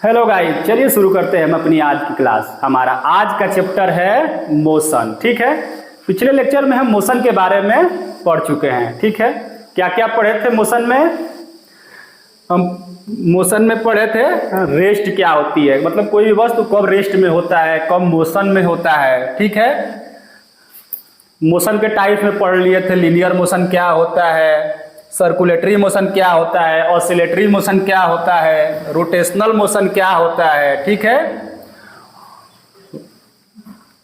Hello guys, चलिए शुरू करते हैं हम अपनी आज की क्लास। हमारा आज का चैप्टर है मोशन। ठीक है, पिछले लेक्चर में हम मोशन के बारे में पढ़ चुके हैं। ठीक है, क्या क्या पढ़े थे मोशन में? हम मोशन में पढ़े थे रेस्ट क्या होती है, मतलब कोई भी वस्तु कब रेस्ट में होता है, कब मोशन में होता है। ठीक है, मोशन के टाइप में पढ़ लिए थे। लीनियर मोशन क्या होता है, सर्कुलेटरी मोशन क्या होता है, ऑसिलेटरी मोशन क्या होता है, रोटेशनल मोशन क्या होता है। ठीक है,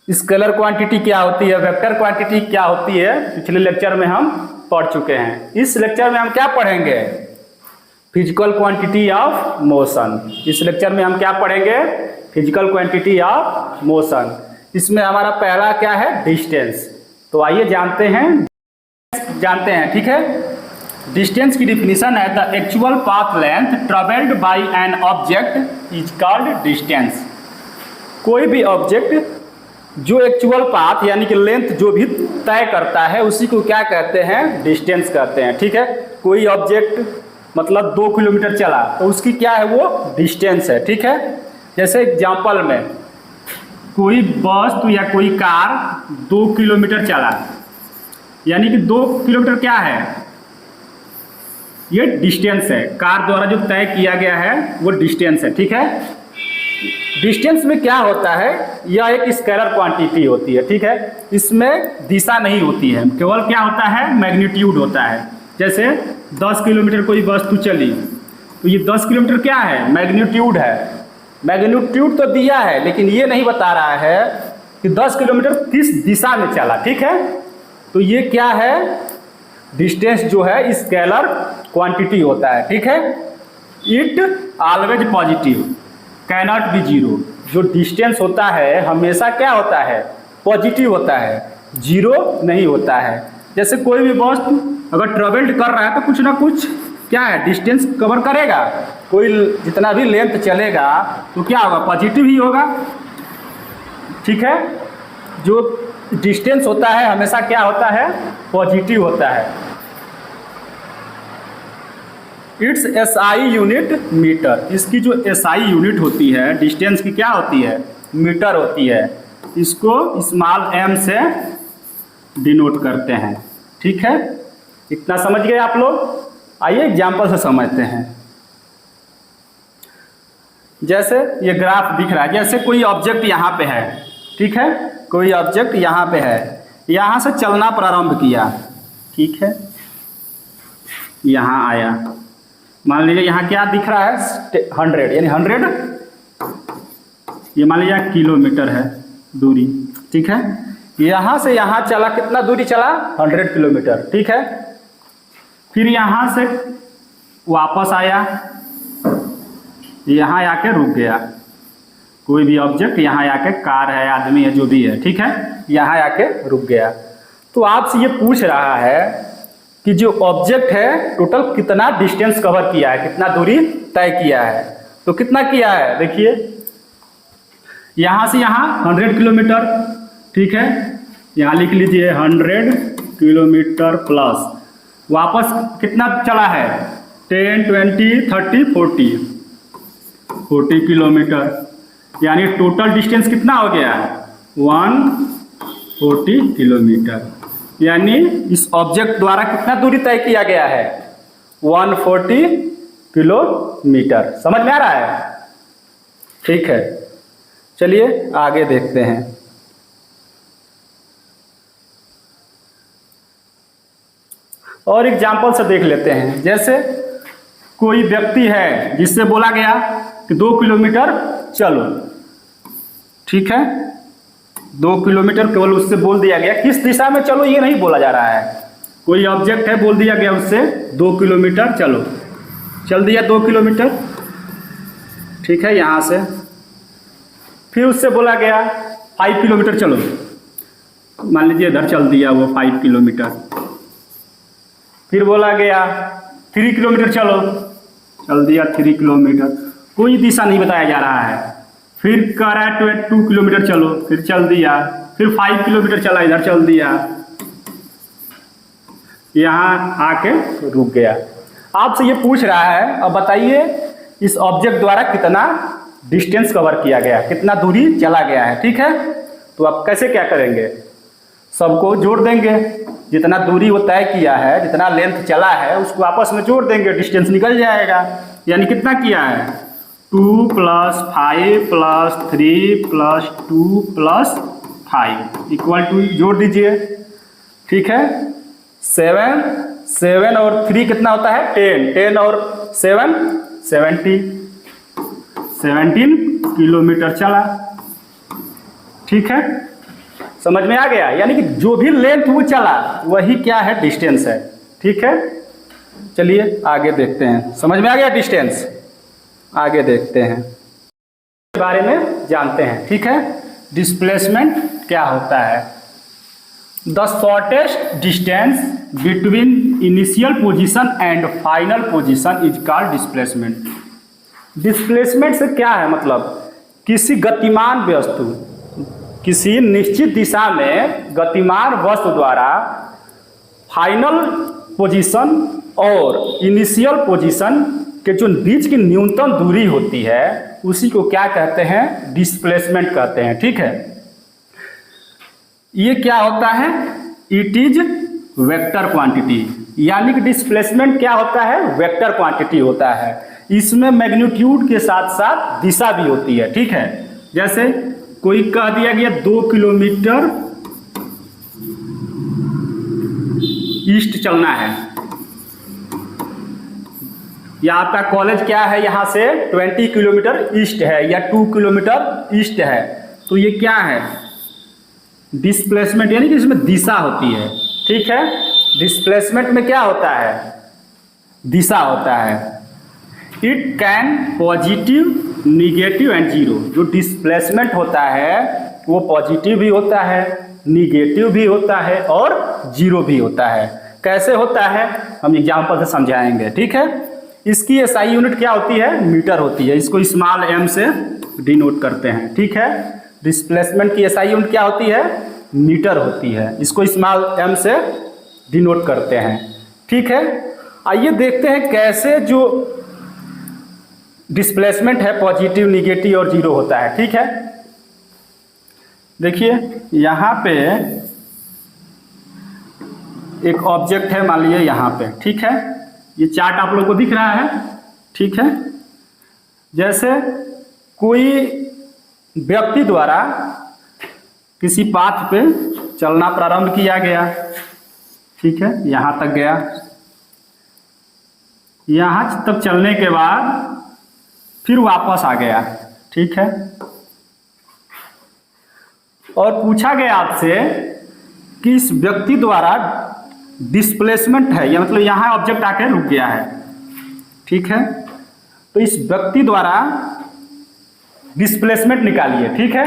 स्केलर क्वांटिटी क्या होती है, वेक्टर क्वांटिटी क्या होती है, पिछले लेक्चर में हम पढ़ चुके हैं। इस लेक्चर में हम क्या पढ़ेंगे? Physical quantity of motion. इस लेक्चर में हम क्या पढ़ेंगे? Physical quantity of motion. इसमें हमारा पहला क्या है? डिस्टेंस। तो आइए जानते हैं। ठीक है, डिस्टेंस की डिफिनीशन है the actual path length travelled by an object is called distance. कोई भी ऑब्जेक्ट जो एक्चुअल पाथ यानी कि लेंथ जो भी तय करता है उसी को क्या कहते हैं? डिस्टेंस कहते हैं। ठीक है, कोई ऑब्जेक्ट मतलब 2 किलोमीटर चला तो उसकी क्या है? वो डिस्टेंस है। ठीक है, जैसे एग्जाम्पल में कोई बस या कोई कार 2 किलोमीटर चला, यानी कि 2 किलोमीटर क्या है? ये डिस्टेंस है। कार द्वारा जो तय किया गया है वो डिस्टेंस है। ठीक है, डिस्टेंस में क्या होता है? यह एक स्केलर क्वांटिटी होती है। ठीक है, इसमें दिशा नहीं होती है, केवल क्या होता है? मैग्नीट्यूड होता है। जैसे 10 किलोमीटर कोई वस्तु चली तो ये 10 किलोमीटर क्या है? मैग्नीट्यूड है। मैग्नीट्यूड तो दिया है लेकिन ये नहीं बता रहा है कि 10 किलोमीटर किस दिशा में चला। ठीक है, तो ये क्या है? डिस्टेंस जो है स्केलर क्वांटिटी होता है। ठीक है, it always positive cannot be zero. जो डिस्टेंस होता है हमेशा क्या होता है? पॉजिटिव होता है, जीरो नहीं होता है। जैसे कोई भी वस्तु अगर ट्रेवल्ड कर रहा है तो कुछ ना कुछ क्या है? डिस्टेंस कवर करेगा। कोई जितना भी लेंथ चलेगा तो क्या होगा? पॉजिटिव ही होगा। ठीक है, जो डिस्टेंस होता है हमेशा क्या होता है? पॉजिटिव होता है। It's SI unit metre. इसकी जो एसआई यूनिट होती है डिस्टेंस की क्या होती है? मीटर होती है। इसको स्मॉल एम से डिनोट करते हैं। ठीक है, इतना समझ गए आप लोग? आइए एग्जाम्पल से समझते हैं। जैसे ये ग्राफ दिख रहा है, जैसे कोई ऑब्जेक्ट यहाँ पे है। ठीक है, कोई ऑब्जेक्ट यहाँ पे है, यहाँ से चलना प्रारंभ किया। ठीक है, यहाँ आया, मान लीजिए यहाँ क्या दिख रहा है? 100 यानी 100, ये मान लीजिए किलोमीटर है दूरी। ठीक है, यहाँ से यहाँ चला, कितना दूरी चला? 100 किलोमीटर। ठीक है, फिर यहाँ से वापस आया, यहाँ आके रुक गया। कोई भी ऑब्जेक्ट यहाँ आके, कार है, आदमी है, जो भी है, ठीक है, यहाँ आके रुक गया। तो आपसे ये पूछ रहा है कि जो ऑब्जेक्ट है टोटल कितना डिस्टेंस कवर किया है, कितना दूरी तय किया है। तो कितना किया है? देखिए यहाँ से यहाँ 100 किलोमीटर। ठीक है, यहाँ लिख लीजिए 100 किलोमीटर प्लस वापस कितना चला है? 10, 20, 30, 40 किलोमीटर, यानी टोटल डिस्टेंस कितना हो गया? 140 किलोमीटर। यानी इस ऑब्जेक्ट द्वारा कितना दूरी तय किया गया है? 140 किलोमीटर। समझ में आ रहा है? ठीक है, चलिए आगे देखते हैं। और एग्जाम्पल से देख लेते हैं। जैसे कोई व्यक्ति है जिससे बोला गया कि 2 किलोमीटर चलो। ठीक है, 2 किलोमीटर केवल उससे बोल दिया गया, किस दिशा में चलो ये नहीं बोला जा रहा है। कोई ऑब्जेक्ट है, बोल दिया गया उससे 2 किलोमीटर चलो, चल दिया 2 किलोमीटर। ठीक है, यहाँ से फिर उससे बोला गया 5 किलोमीटर चलो, मान लीजिए इधर चल दिया वो 5 किलोमीटर। फिर बोला गया 3 किलोमीटर चलो, चल दिया 3 किलोमीटर। कोई दिशा नहीं बताया जा रहा है। फिर कह रहा है 2 किलोमीटर चलो, फिर चल दिया। फिर 5 किलोमीटर चला, इधर चल दिया, यहाँ आके रुक गया। आपसे ये पूछ रहा है, अब बताइए इस ऑब्जेक्ट द्वारा कितना डिस्टेंस कवर किया गया, कितना दूरी चला गया है। ठीक है, तो आप कैसे क्या करेंगे, सबको जोड़ देंगे, जितना दूरी वो तय किया है, जितना लेंथ चला है उसको आपस में जोड़ देंगे, डिस्टेंस निकल जाएगा। यानी कितना किया है, 2 + 5 + 3 + 2 + 5 इक्वल टू, जोड़ दीजिए। ठीक है, 7 और 3 कितना होता है, 10 और 7 17 किलोमीटर चला। ठीक है, समझ में आ गया। यानी कि जो भी लेंथ वो चला वही क्या है, डिस्टेंस है। ठीक है, चलिए आगे देखते हैं। समझ में आ गया डिस्टेंस, आगे देखते हैं, इसके बारे में जानते हैं। ठीक है, डिस्प्लेसमेंट क्या होता है। The shortest distance between initial position and final position is called displacement. Displacement से क्या है मतलब, किसी गतिमान वस्तु किसी निश्चित दिशा में गतिमान वस्तु द्वारा फाइनल पोजीशन और इनिशियल पोजीशन के जो बीच की न्यूनतम दूरी होती है उसी को क्या कहते हैं, डिस्प्लेसमेंट कहते हैं। ठीक है, ये क्या होता है, इट इज वेक्टर क्वांटिटी। यानी कि डिस्प्लेसमेंट क्या होता है, वेक्टर क्वांटिटी होता है। इसमें मैग्नीट्यूड के साथ साथ दिशा भी होती है। ठीक है, जैसे कोई कह दिया गया 2 किलोमीटर ईस्ट चलना है, या आपका कॉलेज क्या है यहाँ से 20 किलोमीटर ईस्ट है या 2 किलोमीटर ईस्ट है, तो ये क्या है, डिस्प्लेसमेंट। यानी कि इसमें दिशा होती है। ठीक है, डिस्प्लेसमेंट में क्या होता है, दिशा होता है। It can positive, negative and zero. जो डिस्प्लेसमेंट होता है वो पॉजिटिव भी होता है, निगेटिव भी होता है और जीरो भी होता है। कैसे होता है हम एग्जाम्पल से समझाएंगे। ठीक है, इसकी एसआई यूनिट क्या होती है, मीटर होती है। इसको स्मॉल m से डिनोट करते हैं। ठीक है, डिस्प्लेसमेंट की एसआई यूनिट क्या होती है, मीटर होती है। इसको स्मॉल m से डिनोट करते हैं। ठीक है, आइए देखते हैं कैसे जो डिस्प्लेसमेंट है पॉजिटिव, निगेटिव और जीरो होता है। ठीक है, देखिए यहाँ पे एक ऑब्जेक्ट है, मान लीजिए यहाँ पे। ठीक है, ये चार्ट आप लोगों को दिख रहा है। ठीक है, जैसे कोई व्यक्ति द्वारा किसी पाथ पे चलना प्रारंभ किया गया। ठीक है, यहाँ तक गया, यहाँ तक चलने के बाद फिर वापस आ गया। ठीक है, और पूछा गया आपसे कि इस व्यक्ति द्वारा डिस्प्लेसमेंट है, या मतलब यहाँ ऑब्जेक्ट आके रुक गया है। ठीक है, तो इस व्यक्ति द्वारा डिस्प्लेसमेंट निकालिए। ठीक है,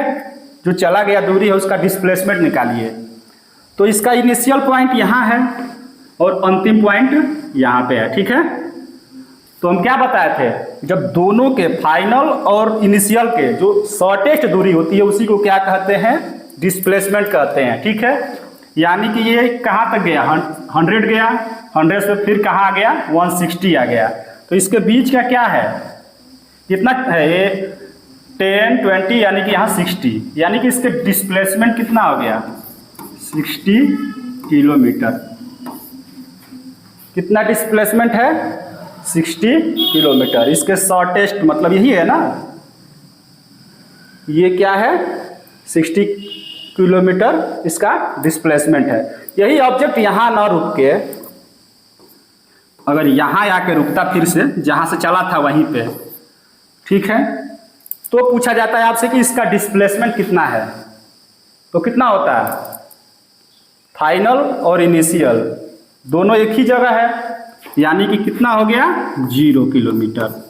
जो चला गया दूरी है उसका डिस्प्लेसमेंट निकालिए। तो इसका इनिशियल पॉइंट यहाँ है और अंतिम पॉइंट यहाँ पे है। ठीक है, तो हम क्या बताए थे, जब दोनों के फाइनल और इनिशियल के जो शॉर्टेस्ट दूरी होती है उसी को क्या कहते हैं, डिस्प्लेसमेंट कहते हैं। ठीक है, यानी कि ये कहाँ तक गया, 100 गया, 100 से फिर कहाँ आ गया, 160 आ गया। तो इसके बीच का क्या है, कितना है ये, 10 20, यानी कि यहाँ 60, यानी कि इसके डिस्प्लेसमेंट कितना हो गया, 60 किलोमीटर। कितना डिस्प्लेसमेंट है, 60 किलोमीटर। इसके शॉर्टेस्ट मतलब यही है ना, ये क्या है, 60 किलोमीटर इसका डिस्प्लेसमेंट है। यही ऑब्जेक्ट यहाँ ना रुक के अगर यहाँ आके रुकता फिर से जहाँ से चला था वहीं पे, ठीक है, तो पूछा जाता है आपसे कि इसका डिस्प्लेसमेंट कितना है। तो कितना होता है, फाइनल और इनिशियल दोनों एक ही जगह है, यानी कि कितना हो गया, 0 किलोमीटर।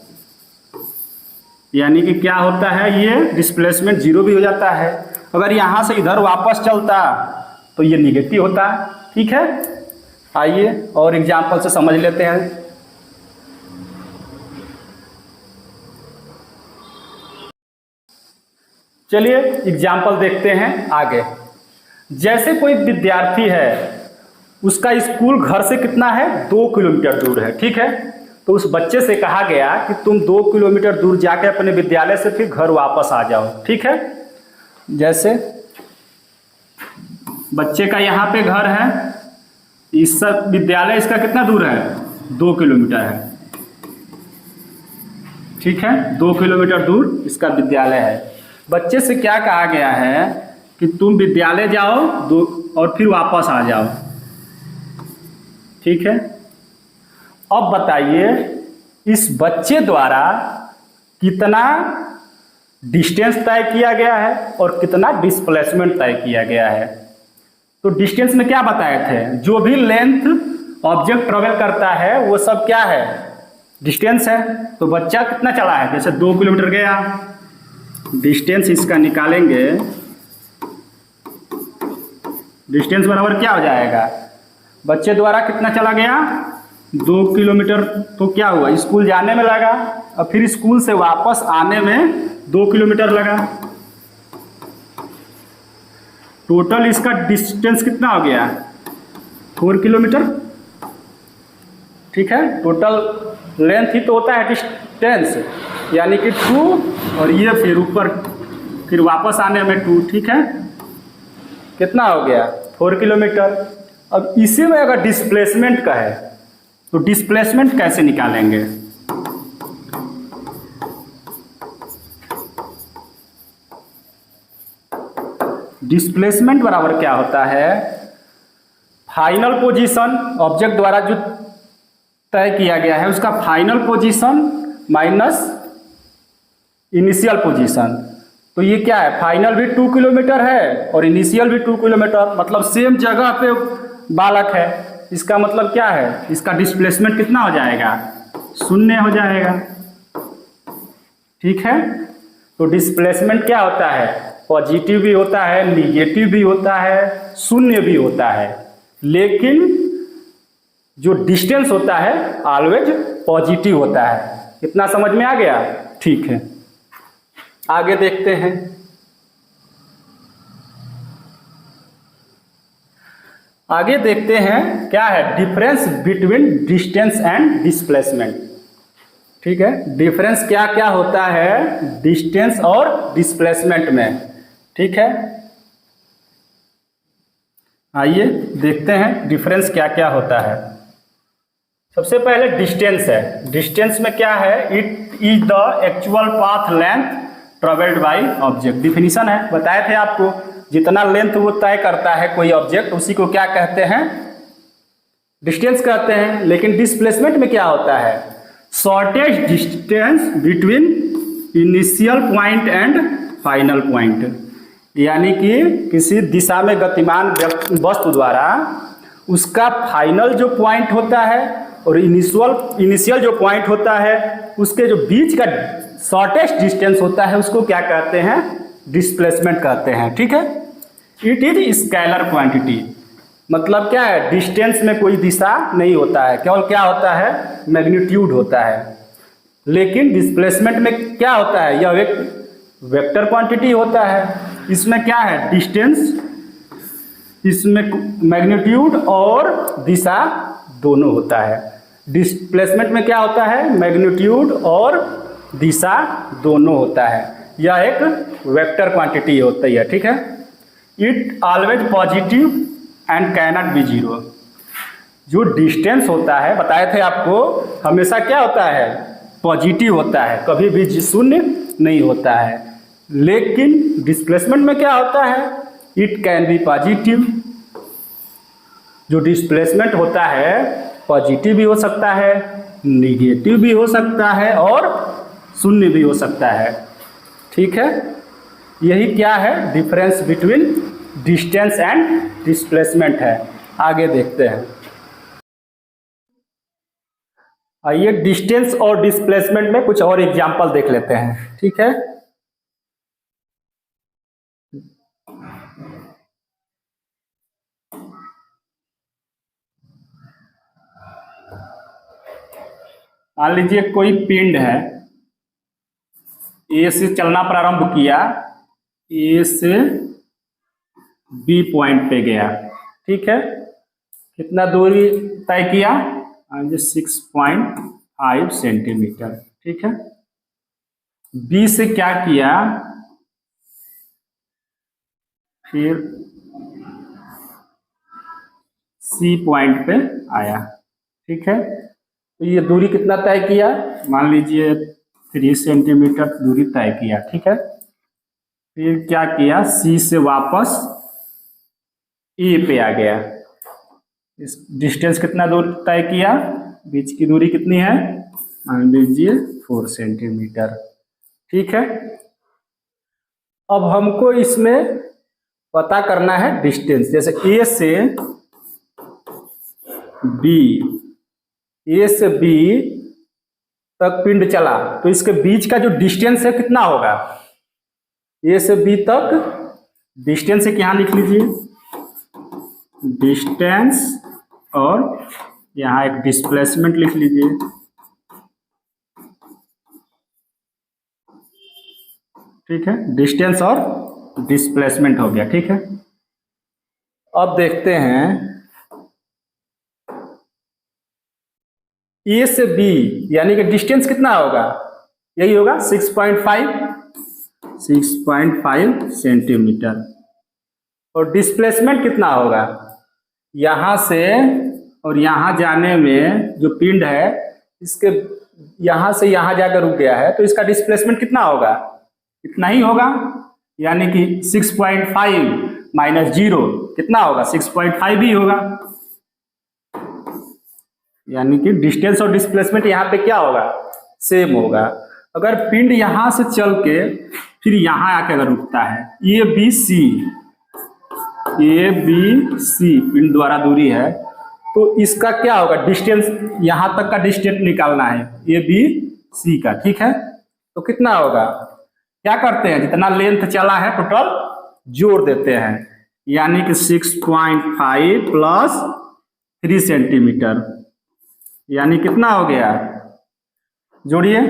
यानी कि क्या होता है, ये डिस्प्लेसमेंट 0 भी हो जाता है। अगर यहाँ से इधर वापस चलता तो ये निगेटिव होता है। ठीक है, आइए और एग्जाम्पल से समझ लेते हैं। चलिए एग्जाम्पल देखते हैं आगे। जैसे कोई विद्यार्थी है, उसका स्कूल घर से कितना है, 2 किलोमीटर दूर है। ठीक है, तो उस बच्चे से कहा गया कि तुम 2 किलोमीटर दूर जाके अपने विद्यालय से फिर घर वापस आ जाओ। ठीक है, जैसे बच्चे का यहाँ पे घर है, इस सब विद्यालय इसका कितना दूर है, 2 किलोमीटर है। ठीक है, 2 किलोमीटर दूर इसका विद्यालय है। बच्चे से क्या कहा गया है कि तुम विद्यालय जाओ और फिर वापस आ जाओ। ठीक है, अब बताइए इस बच्चे द्वारा कितना डिस्टेंस तय किया गया है और कितना डिस्प्लेसमेंट तय किया गया है। तो डिस्टेंस में क्या बताए थे, जो भी लेंथ ऑब्जेक्ट ट्रेवल करता है वो सब क्या है, डिस्टेंस है। तो बच्चा कितना चला है, जैसे 2 किलोमीटर गया, डिस्टेंस इसका निकालेंगे, डिस्टेंस बराबर क्या हो जाएगा, बच्चे द्वारा कितना चला गया, 2 किलोमीटर। तो क्या हुआ, स्कूल जाने में लगा और फिर स्कूल से वापस आने में 2 किलोमीटर लगा। टोटल इसका डिस्टेंस कितना हो गया, 4 किलोमीटर। ठीक है, टोटल लेंथ ही तो होता है डिस्टेंस, यानी कि 2 और ये फिर ऊपर फिर वापस आने में 2। ठीक है, कितना हो गया, 4 किलोमीटर। अब इसी में अगर डिस्प्लेसमेंट का है तो डिस्प्लेसमेंट कैसे निकालेंगे, डिस्प्लेसमेंट बराबर क्या होता है, फाइनल पोजीशन ऑब्जेक्ट द्वारा जो तय किया गया है उसका final position minus initial position. तो ये क्या है, फाइनल भी 2 किलोमीटर है और इनिशियल भी 2 किलोमीटर, मतलब सेम जगह पे बालक है। इसका मतलब क्या है, इसका डिस्प्लेसमेंट कितना हो जाएगा, 0 हो जाएगा। ठीक है, तो डिस्प्लेसमेंट क्या होता है, पॉजिटिव भी होता है, निगेटिव भी होता है, 0 भी होता है, लेकिन जो डिस्टेंस होता है ऑलवेज पॉजिटिव होता है। इतना समझ में आ गया। ठीक है, आगे देखते हैं। आगे देखते हैं क्या है, difference between distance and displacement. ठीक है, डिफरेंस क्या क्या होता है डिस्टेंस और डिस्प्लेसमेंट में। ठीक है, आइए देखते हैं डिफरेंस क्या क्या होता है। सबसे पहले डिस्टेंस है। डिस्टेंस में क्या है, it is the actual path length travelled by object. Definition है, बताए थे आपको, जितना लेंथ वो तय करता है कोई ऑब्जेक्ट उसी को क्या कहते हैं, डिस्टेंस कहते हैं। लेकिन डिस्प्लेसमेंट में क्या होता है, shortest distance between initial point and final point, यानी कि किसी दिशा में गतिमान वस्तु द्वारा उसका फाइनल जो पॉइंट होता है और इनिशियल जो पॉइंट होता है उसके जो बीच का शॉर्टेस्ट डिस्टेंस होता है उसको क्या कहते हैं, डिस्प्लेसमेंट कहते हैं। ठीक है, इट इज स्केलर क्वांटिटी, मतलब क्या है, डिस्टेंस में कोई दिशा नहीं होता है, केवल क्या होता है, मैग्नीट्यूड होता है। लेकिन डिस्प्लेसमेंट में क्या होता है, यह एक वेक्टर क्वांटिटी होता है। इसमें क्या है, डिस्टेंस, इसमें मैग्नीट्यूड और दिशा दोनों होता है। डिस्प्लेसमेंट में क्या होता है, मैग्नीट्यूड और दिशा दोनों होता है। यह एक वेक्टर क्वांटिटी होती है। ठीक है, it always positive and cannot be zero. जो डिस्टेंस होता है, बताए थे आपको, हमेशा क्या होता है, पॉजिटिव होता है, कभी भी 0 नहीं होता है। लेकिन डिस्प्लेसमेंट में क्या होता है, इट कैन बी पॉजिटिव। जो डिस्प्लेसमेंट होता है पॉजिटिव भी हो सकता है, निगेटिव भी हो सकता है और 0 भी हो सकता है। ठीक है, यही क्या है, difference between distance and displacement है। आगे देखते हैं। आइए डिस्टेंस और डिस्प्लेसमेंट में कुछ और एग्जांपल देख लेते हैं। ठीक है, मान लीजिए कोई पिंड है, ए से चलना प्रारंभ किया, ए से बी पॉइंट पे गया। ठीक है, कितना दूरी तय किया, 6.5 5 सेंटीमीटर। ठीक है, बी से क्या किया, फिर सी पॉइंट पे आया। ठीक है, तो ये दूरी कितना तय किया, मान लीजिए 3 सेंटीमीटर दूरी तय किया। ठीक है, फिर क्या किया, सी से वापस ए पे आ गया। इस डिस्टेंस कितना दूर तय किया, बीच की दूरी कितनी है, मान लीजिए 4 सेंटीमीटर। ठीक है, अब हमको इसमें पता करना है डिस्टेंस, जैसे ए से बी, ए से बी तक पिंड चला तो इसके बीच का जो डिस्टेंस है कितना होगा, ए से बी तक डिस्टेंस एक यहाँ लिख लीजिए, डिस्टेंस, और यहाँ एक डिस्प्लेसमेंट लिख लीजिए। ठीक है, डिस्टेंस और डिस्प्लेसमेंट हो गया। ठीक है, अब देखते हैं ए से बी यानी कि डिस्टेंस कितना होगा, यही होगा 6.5 सेंटीमीटर, और डिस्प्लेसमेंट कितना होगा, यहाँ से और यहाँ जाने में जो पिंड है इसके यहाँ से यहाँ जाकर रुक गया है तो इसका डिस्प्लेसमेंट कितना होगा, इतना ही होगा, यानी कि 6.5 माइनस 0 कितना होगा, 6.5 ही होगा। यानी कि डिस्टेंस और डिस्प्लेसमेंट यहाँ पे क्या होगा, सेम होगा। अगर पिंड यहाँ से चल के फिर यहाँ आके अगर रुकता है, ए बी सी पिंड द्वारा दूरी है, तो इसका क्या होगा, डिस्टेंस यहाँ तक का डिस्टेंस निकालना है ए बी सी का। ठीक है, तो कितना होगा, क्या करते हैं, जितना लेंथ चला है टोटल जोड़ देते हैं, यानी कि 6.5 प्लस 3 सेंटीमीटर, यानी कितना हो गया, जोड़िए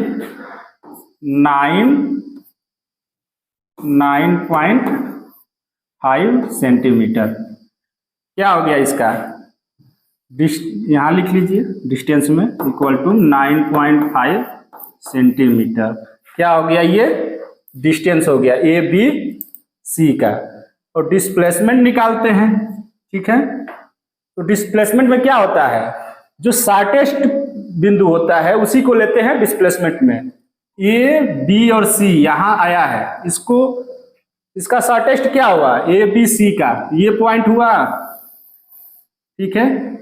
9.5 सेंटीमीटर। क्या हो गया इसका, यहाँ लिख लीजिए डिस्टेंस में इक्वल टू 9.5 सेंटीमीटर। क्या हो गया, ये डिस्टेंस हो गया ए बी सी का। और डिस्प्लेसमेंट निकालते हैं। ठीक है, तो डिस्प्लेसमेंट में क्या होता है, जो शॉर्टेस्ट बिंदु होता है उसी को लेते हैं डिस्प्लेसमेंट में। ए बी और सी यहाँ आया है, इसको इसका शॉर्टेस्ट क्या हुआ, ए बी सी का ये पॉइंट हुआ। ठीक है,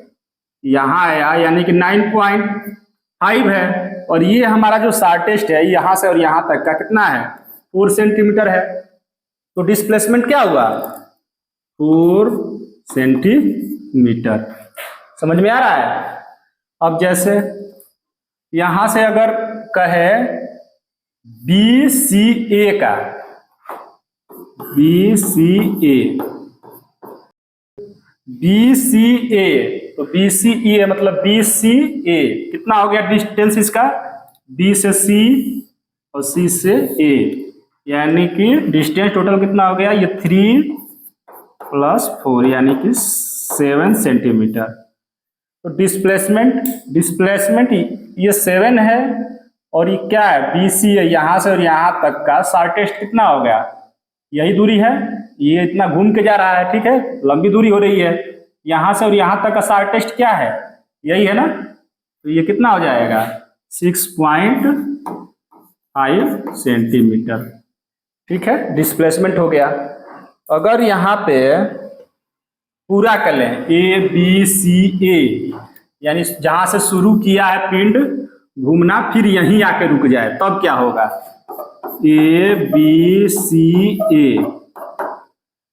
यहाँ आया यानी कि 9.5 है, और ये हमारा जो शॉर्टेस्ट है यहाँ से और यहाँ तक का कितना है, 4 सेंटीमीटर है। तो डिस्प्लेसमेंट क्या हुआ, 4 सेंटीमीटर। समझ में आ रहा है। अब जैसे यहां से अगर कहे बी सी ए का, बी सी ए तो बी सी ए मतलब बी सी ए कितना हो गया डिस्टेंस इसका, बी से सी और सी से ए, यानी कि डिस्टेंस टोटल कितना हो गया, ये 3 + 4 यानी कि 7 सेंटीमीटर। तो डिस्प्लेसमेंट ये 7 है, और ये क्या है, बी सी है, यहाँ से और यहाँ तक का शॉर्टेस्ट कितना हो गया, यही दूरी है, ये इतना घूम के जा रहा है। ठीक है, लंबी दूरी हो रही है, यहाँ से और यहाँ तक का शॉर्टेस्ट क्या है, यही है ना, तो ये कितना हो जाएगा 6.5 सेंटीमीटर। ठीक है, डिस्प्लेसमेंट हो गया। अगर यहाँ पे पूरा कर लें ए बी सी ए, यानी जहां से शुरू किया है पिंड घूमना फिर यहीं आके रुक जाए, तब क्या होगा, ए बी सी ए,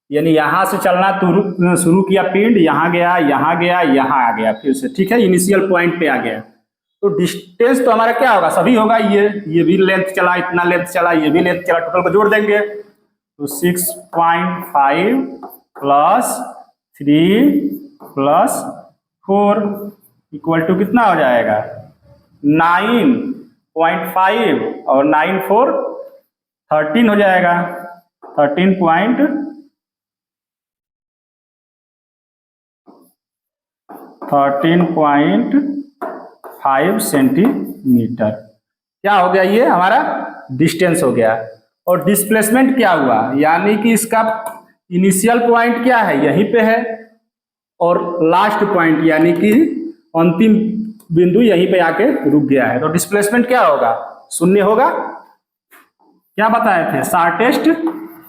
यानी यहां से चलना तो शुरू किया पिंड, यहाँ गया यहाँ गया यहाँ आ गया फिर से। ठीक है, इनिशियल पॉइंट पे आ गया। तो डिस्टेंस तो हमारा क्या होगा, सभी होगा, ये भी लेंथ चला, इतना लेंथ चला, ये भी लेंथ चला, टोटल को जोड़ देंगे तो 6.5 + 3 + 4 इक्वल टू कितना हो जाएगा, 9.5 और 9 4 13 हो जाएगा, 13.5 5 सेंटीमीटर। क्या हो गया, ये हमारा डिस्टेंस हो गया। और डिस्प्लेसमेंट क्या हुआ, यानी कि इसका इनिशियल पॉइंट क्या है, यहीं पे है, और लास्ट पॉइंट यानी कि अंतिम बिंदु यहीं पे आके रुक गया है। तो डिस्प्लेसमेंट क्या होगा, 0 होगा। क्या बताए थे, शॉर्टेस्ट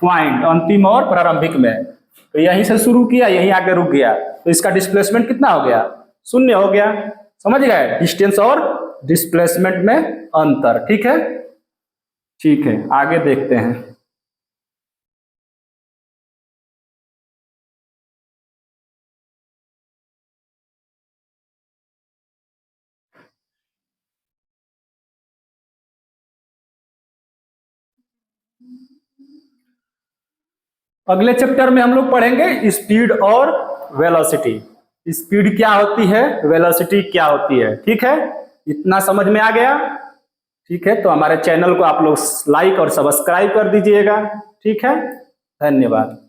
पॉइंट अंतिम और प्रारंभिक में, तो यहीं से शुरू किया, यहीं आके रुक गया, तो इसका डिस्प्लेसमेंट कितना हो गया, 0 हो गया। समझ गए, डिस्टेंस और डिस्प्लेसमेंट में अंतर। ठीक है, ठीक है, आगे देखते हैं। अगले चैप्टर में हम लोग पढ़ेंगे स्पीड और वेलोसिटी। स्पीड क्या होती है, वेलोसिटी क्या होती है। ठीक है, इतना समझ में आ गया। ठीक है, तो हमारे चैनल को आप लोग लाइक और सब्सक्राइब कर दीजिएगा। ठीक है, धन्यवाद।